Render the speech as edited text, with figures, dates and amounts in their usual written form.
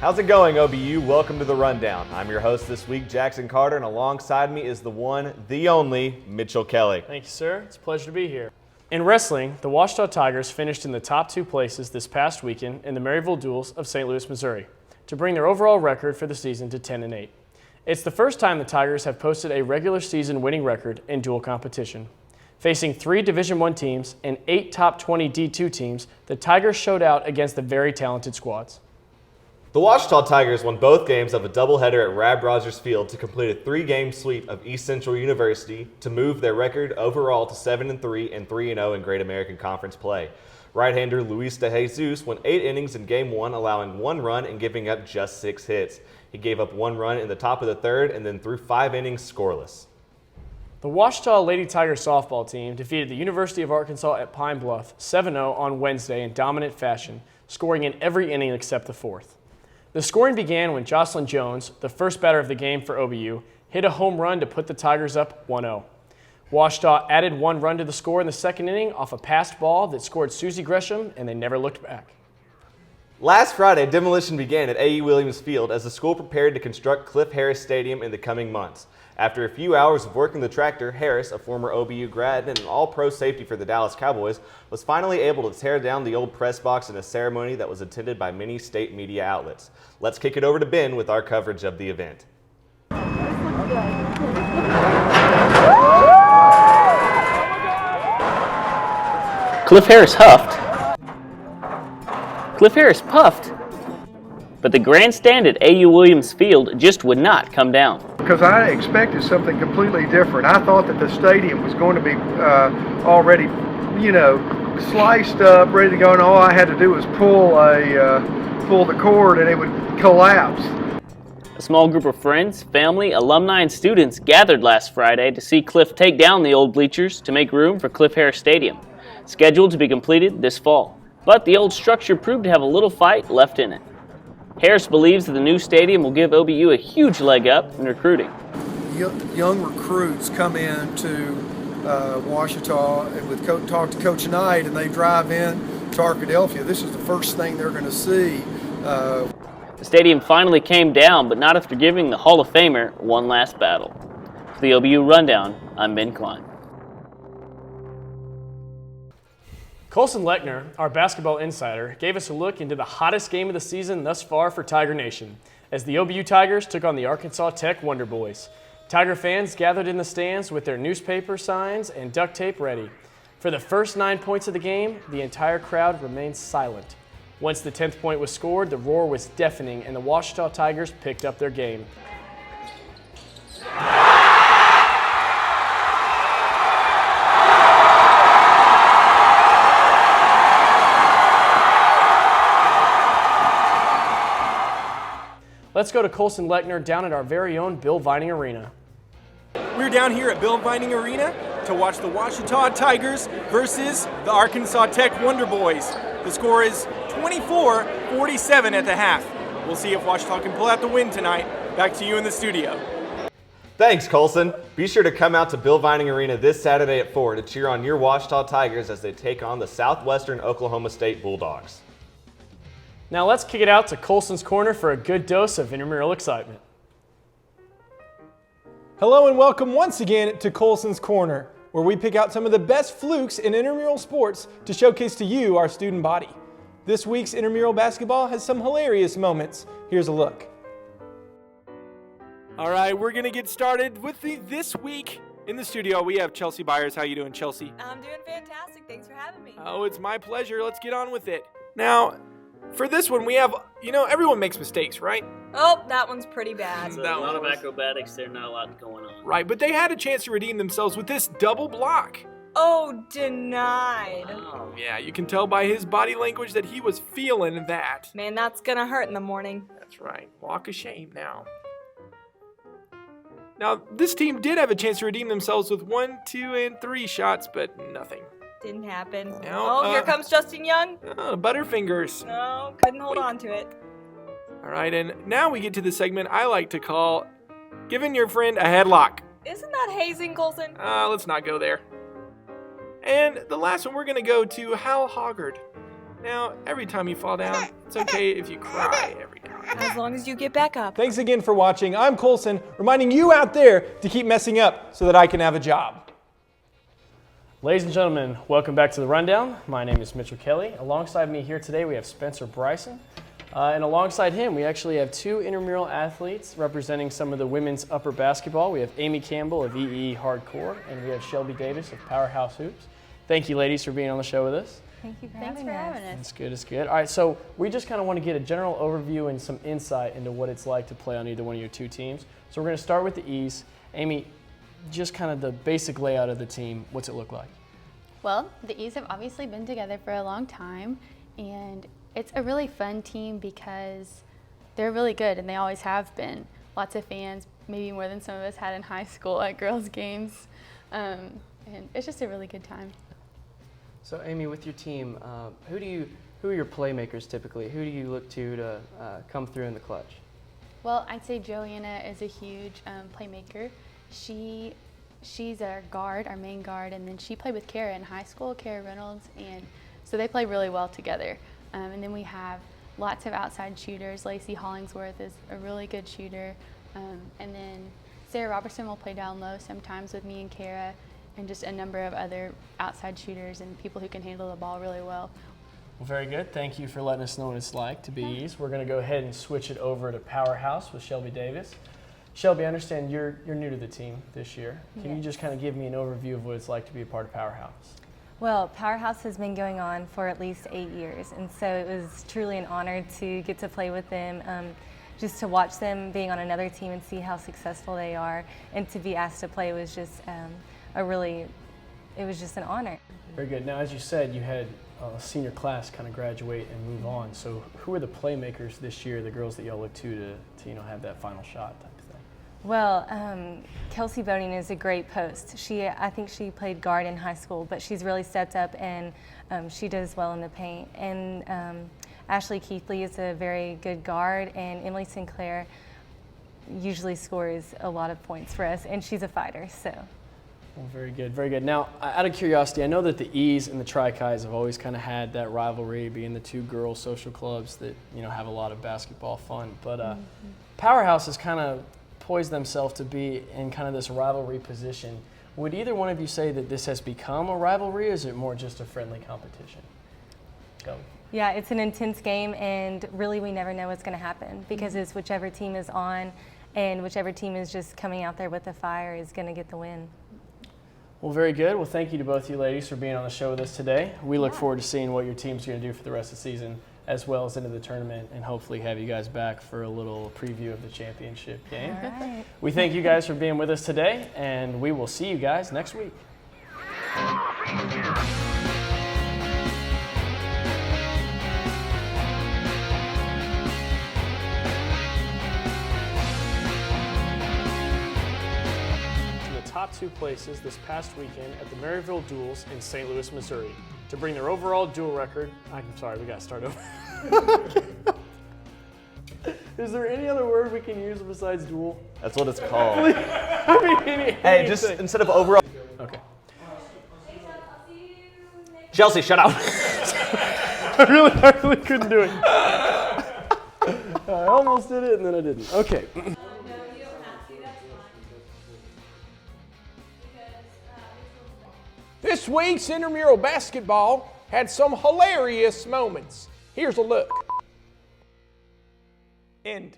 How's it going, OBU? Welcome to the Rundown. I'm your host this week, Jackson Carter, and alongside me is the one, the only, Mitchell Kelly. Thank you, sir. It's a pleasure to be here. In wrestling, the Ouachita Tigers finished in the top 2 places this past weekend in the Maryville Duels of St. Louis, Missouri, to bring their overall record for the season to 10-8. It's the first time the Tigers have posted a regular season winning record in dual competition. Facing 3 Division I teams and 8 top 20 D2 teams, the Tigers showed out against the very talented squads. The Ouachita Tigers won both games of a doubleheader at Rab Rogers Field to complete a 3-game sweep of East Central University to move their record overall to 7-3 and 3-0 in Great American Conference play. Right-hander Luis De Jesus went 8 innings in Game 1, allowing 1 run and giving up just 6 hits. He gave up 1 run in the top of the 3rd and then threw 5 innings scoreless. The Ouachita Lady Tigers softball team defeated the University of Arkansas at Pine Bluff 7-0 on Wednesday in dominant fashion, scoring in every inning except the 4th. The scoring began when Jocelyn Jones, the first batter of the game for OBU, hit a home run to put the Tigers up 1-0. Ouachita added 1 run to the score in the 2nd inning off a passed ball that scored Susie Gresham, and they never looked back. Last Friday, demolition began at A.E. Williams Field as the school prepared to construct Cliff Harris Stadium in the coming months. After a few hours of working the tractor, Harris, a former OBU grad and an all-pro safety for the Dallas Cowboys, was finally able to tear down the old press box in a ceremony that was attended by many state media outlets. Let's kick it over to Ben with our coverage of the event. Cliff Harris huffed. Cliff Harris puffed. But the grandstand at A.U. Williams Field just would not come down. Because I expected something completely different. I thought that the stadium was going to be already, sliced up, ready to go, and all I had to do was pull the cord and it would collapse. A small group of friends, family, alumni, and students gathered last Friday to see Cliff take down the old bleachers to make room for Cliff Harris Stadium, scheduled to be completed this fall. But the old structure proved to have a little fight left in it. Harris believes that the new stadium will give OBU a huge leg up in recruiting. Young recruits come into Ouachita and talk to Coach Knight, and they drive in to Arkadelphia. This is the first thing they're going to see. The stadium finally came down, but not after giving the Hall of Famer one last battle. For the OBU Rundown, I'm Ben Klein. Colson Lechner, our basketball insider, gave us a look into the hottest game of the season thus far for Tiger Nation, as the OBU Tigers took on the Arkansas Tech Wonder Boys. Tiger fans gathered in the stands with their newspaper signs and duct tape ready. For the first 9 points of the game, the entire crowd remained silent. Once the 10th point was scored, the roar was deafening and the Ouachita Tigers picked up their game. Let's go to Colson Lechner down at our very own Bill Vining Arena. We're down here at Bill Vining Arena to watch the Ouachita Tigers versus the Arkansas Tech Wonder Boys. The score is 24-47 at the half. We'll see if Ouachita can pull out the win tonight. Back to you in the studio. Thanks, Colson. Be sure to come out to Bill Vining Arena this Saturday at 4 to cheer on your Ouachita Tigers as they take on the Southwestern Oklahoma State Bulldogs. Now let's kick it out to Colson's Corner for a good dose of intramural excitement. Hello and welcome once again to Colson's Corner, where we pick out some of the best flukes in intramural sports to showcase to you, our student body. This week's intramural basketball has some hilarious moments. Here's a look. All right, we're going to get started with this week in the studio. We have Chelsea Byers. How you doing, Chelsea? I'm doing fantastic. Thanks for having me. Oh, it's my pleasure. Let's get on with it. Now, for this one, we have, everyone makes mistakes, right? Oh, that one's pretty bad. A lot of acrobatics there, not a lot going on. Right, but they had a chance to redeem themselves with this double block. Oh, denied. Oh. Yeah, you can tell by his body language that he was feeling that. Man, that's gonna hurt in the morning. That's right. Walk of shame now. Now, this team did have a chance to redeem themselves with 1, 2, and 3 shots, but nothing. Didn't happen. No, here comes Justin Young. Butterfingers. No, couldn't hold on to it. All right, and now we get to the segment I like to call giving your friend a headlock. Isn't that hazing, Colson? Let's not go there. And the last one, we're going to go to Hal Hoggard. Now, every time you fall down, it's okay if you cry every time. As long as you get back up. Thanks again for watching. I'm Colson, reminding you out there to keep messing up so that I can have a job. Ladies and gentlemen, welcome back to The Rundown. My name is Mitchell Kelly. Alongside me here today, we have Spencer Bryson. And alongside him, we actually have two intramural athletes representing some of the women's upper basketball. We have Amy Campbell of EE Hardcore, and we have Shelby Davis of Powerhouse Hoops. Thank you, ladies, for being on the show with us. Thank you for having us. It's good, it's good. All right, so we just kind of want to get a general overview and some insight into what it's like to play on either one of your two teams. So we're going to start with the E's. Amy, just kind of the basic layout of the team, what's it look like? Well, the E's have obviously been together for a long time, and it's a really fun team because they're really good, and they always have been. Lots of fans, maybe more than some of us had in high school at girls' games, and it's just a really good time. So Amy, with your team, who are your playmakers typically? Who do you look to come through in the clutch? Well, I'd say Joanna is a huge playmaker. She's our guard, our main guard, and then she played with Kara in high school, Kara Reynolds, and so they play really well together. And then we have lots of outside shooters. Lacey Hollingsworth is a really good shooter. And then Sarah Robertson will play down low sometimes with me and Kara, and just a number of other outside shooters and people who can handle the ball really well. Well, very good. Thank you for letting us know what it's like to be E's. We're going to go ahead and switch it over to Powerhouse with Shelby Davis. Shelby, I understand you're new to the team this year. Can you just kind of give me an overview of what it's like to be a part of Powerhouse? Well, Powerhouse has been going on for at least 8 years, and so it was truly an honor to get to play with them, just to watch them being on another team and see how successful they are, and to be asked to play was just it was just an honor. Very good. Now, as you said, you had a senior class kind of graduate and move on. So who are the playmakers this year, the girls that y'all look to have that final shot type of thing? Well, Kelsey Boning is a great post. I think she played guard in high school, but she's really stepped up and she does well in the paint. And Ashley Keithley is a very good guard, and Emily Sinclair usually scores a lot of points for us, and she's a fighter, so. Well, very good, very good. Now, out of curiosity, I know that the E's and the Tri-Chis have always kind of had that rivalry, being the two girls' social clubs that have a lot of basketball fun. But Powerhouse has kind of poised themselves to be in kind of this rivalry position. Would either one of you say that this has become a rivalry, or is it more just a friendly competition? Go. Yeah, it's an intense game, and really we never know what's going to happen because it's whichever team is on, and whichever team is just coming out there with the fire is going to get the win. Well, very good. Well, thank you to both you ladies for being on the show with us today. We look forward to seeing what your team's going to do for the rest of the season, as well as into the tournament, and hopefully have you guys back for a little preview of the championship game. All right. We thank you guys for being with us today, and we will see you guys next week. Top two places this past weekend at the Maryville Duels in St. Louis, Missouri. To bring their overall duel record, I'm sorry, we got to start over. Is there any other word we can use besides duel? That's what it's called. Hey, just instead of overall. Okay. Chelsea, shut up. I really couldn't do it. I almost did it and then I didn't. Okay. This week's intramural basketball had some hilarious moments. Here's a look. End.